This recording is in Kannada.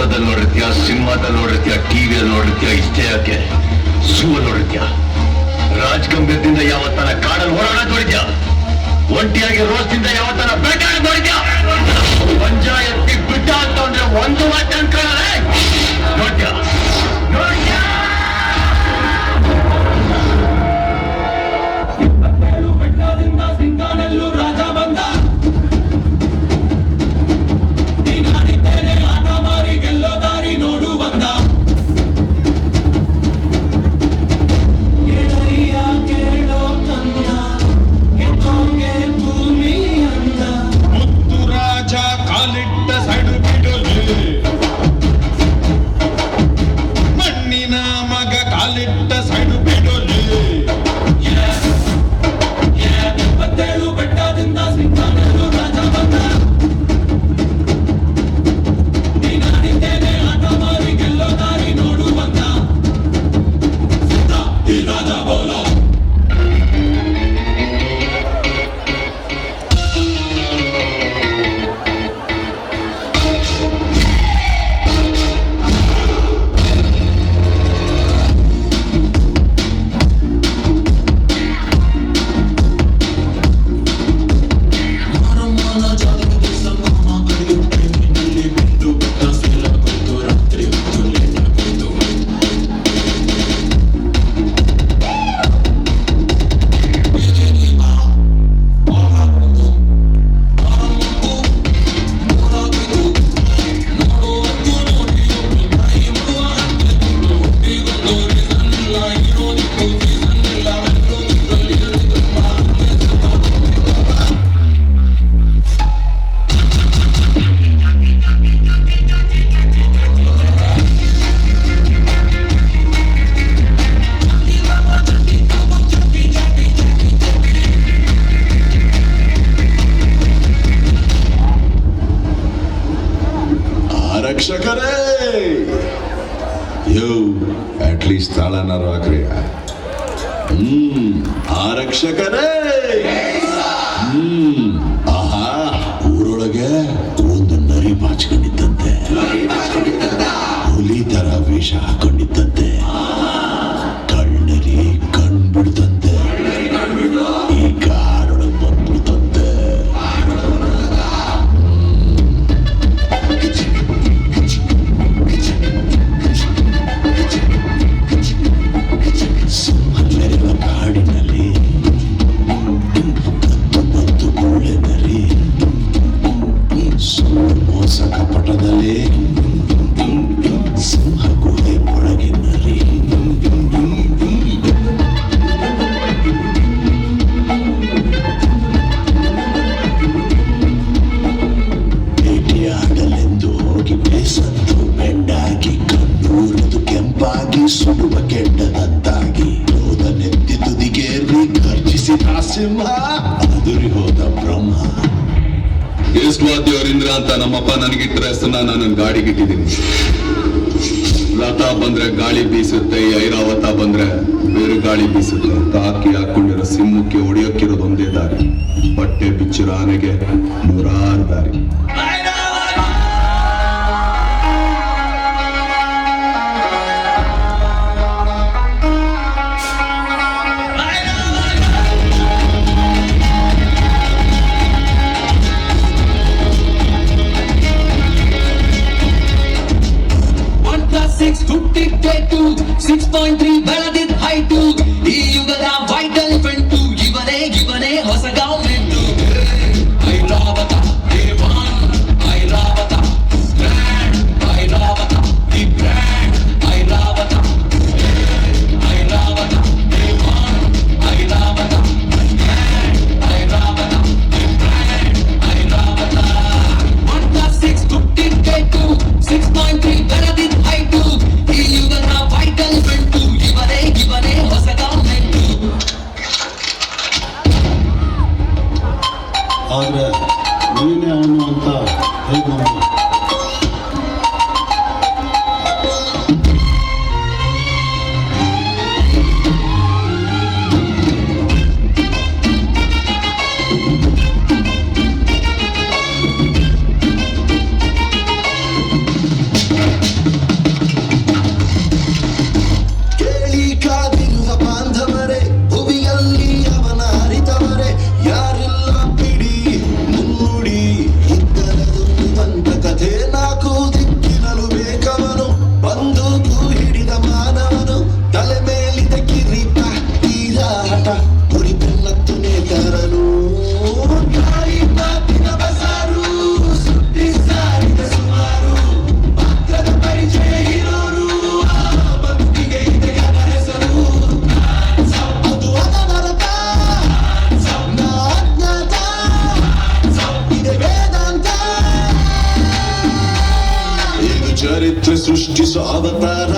ಫೋಟೋದಲ್ಲಿ ನೋಡಿರ್ತೀಯ, ಸಿನಿಮಾದಲ್ಲಿ ನೋಡಿರ್ತೀಯ, ಟಿವಿಯಲ್ಲಿ ನೋಡಿರ್ತೀಯ, ಇಷ್ಟೇ ಯಾಕೆ ಸೂ ನೋಡಿರ್ತೀಯ. ರಾಜ್ ಗಂಭೀರದಿಂದ ಯಾವತ್ತನ ಕಾಡಲ್ಲಿ ಓಡಾಡೋದು ನೋಡಿದ್ಯಾ? ಒಂಟಿಯಾಗಿ ರೋಸ್ದಿಂದ ಯಾವತ್ತನ ಬೇಟಾಡ ನೋಡಿದ್ಯಾ? ಪಂಚಾಯತ್ತಿ ಬಿಟ್ಟ ಅಂತಂದ್ರೆ ಒಂದು ಮಾತು ಅನ್ಕೊಳ್ಳೆ ನೋಡ್ದ್ಯಾ? ನೋಡ್ದ್ಯಾ? ಸಿಂಗಾನಲ್ಲೂ ರಾಜ ಬಂದ, ಆಟ ಮಾರಿ ಗೆಲ್ಲೋ ದಾರಿ ನೋಡು ಬಂದ. ಕೇಳೋ ಕಂದ ಕೆತ್ತೋಗೆ ಭೂಮಿ ಅಂದ. ಮುತ್ತು ರಾಜ ಕಾಲಿಟ್ಟ ಸೈಡು ಬಿಡೋಲಿ, ಮಣ್ಣಿನ ಮಗ ಕಾಲಿಟ್ಟ ಸೈಡು ಬಿಡೋಲಿ. ಬೆಟ್ಟೇಳು ಬೆಟ್ಟದಿಂದ ಸಿಂಗಾನಲ್ಲೂ ರಾಜ ಬಂದ, ಆಟ ಮಾರಿ ಗೆಲ್ಲೋ ದಾರಿ ನೋಡು ಬಂದ. ಈ ರಾಜ ಬೋಲೋ ಆರಕ್ಷಕರೇ, ಯೋ ಅಟ್ಲೀಸ್ಟ್ ತಾಳನಾರು ಹಾಕ್ರಿ. ಆರಕ್ಷಕರೇ, ಆಹಾ, ಊರೊಳಗೆ ಒಂದು ನರಿ ಬಾಚ್ಕೊಂಡಿದ್ದಂತೆ, ಹುಲಿ ತರ ವೇಷ ಹಾಕೊಂಡಿದ್ದಂತೆ, ಕಳ್ಳರಿ ಕಣ್ಬಿಡ್ತಂತೆ, ಈ ಕಾರೊಳಗೆ ಬಂದ್ಬಿಡ್ತಂತೆ. ಕಾಡಿನಲ್ಲಿ ಕತ್ತು ಗುಳ್ಳೆನರಿ, ಮೋಸ ಕಪಟದಲ್ಲಿ ಸಿಂಹ ಗುಹೆ ಒಳಗಿನರಿ. ಭೇಟಿಯಾಡಲೆಂದು ಹೋಗಿ ಬೇಸತ್ತು ಬೆಂಡಾಗಿ, ಕಣ್ಣೂರದು ಕೆಂಪಾಗಿ ಸುಡುವ ಕೆಂಡದಂತಾಗಿ, ನೆತ್ತಿ ತುದಿಗೇರಿ ಗರ್ಜಿಸಿದ ಸಿಂಹ, ಅದುರಿ ಹೋದ ಬ್ರಹ್ಮ. ಯೇಸ್ವಾದ್ಯವರಿಂದ್ರ ಅಂತ ನಮ್ಮಪ್ಪ ನನಗಿಟ್ಟರೆ ಹೆಸರನ್ನ ನಾನು ಗಾಡಿಗಿಟ್ಟಿದ್ದೀನಿ. ಲತಾ ಬಂದ್ರೆ ಗಾಳಿ ಬೀಸುತ್ತೆ, ಐರಾವತ ಬಂದ್ರೆ ಬೇರೆ ಗಾಳಿ ಬೀಸುತ್ತೆ. ತಾಕಿ ಹಾಕೊಂಡಿರೋ ಸಿಂಹಕ್ಕೆ ಹೊಡೆಯೋಕ್ಕಿರೋದು ಒಂದೇ ದಾರಿ, ಬಟ್ಟೆ ಬಿಚ್ಚಿರೋ ಆನೆಗೆ ನೂರಾರು ದಾರಿ. ಹುಟ್ಟಿದ್ದೇಟು 6.3 ಬೆಳೆದಿದ್ದ ಹೈಟು, ಈ ಯುಗದ ವೈಟಲ್ ಫ್ರೆಂಟು, ಇವನೇ ಹೊಸ ಗೌರ್ಮೆಂಟು. ಐರಾವತ ದೇವಾನ್, Airavata brand, Airavata the brand, Airavata Airavata ದೇವಾನ್, Airavata brand, Airavata the brand, Airavata. 1+6 ಹುಟ್ಟಿದ್ದೇಟು 6.3 ಬೆಳೆದಿದ್ದ ಹೈಟು, ಈ ಯುಗದ ವೈಟಲ್ ಫ್ರೆಂಟು, ಇವನೇ ಹೊಸ ಗೌರ್ಮೆಂಟು. ಆದ್ರೆ ನೀನೇ ಅವನು ಅಂತ ಹೇಗೆ ಸೃಷ್ಟಿಸೋ ಅವತಾರ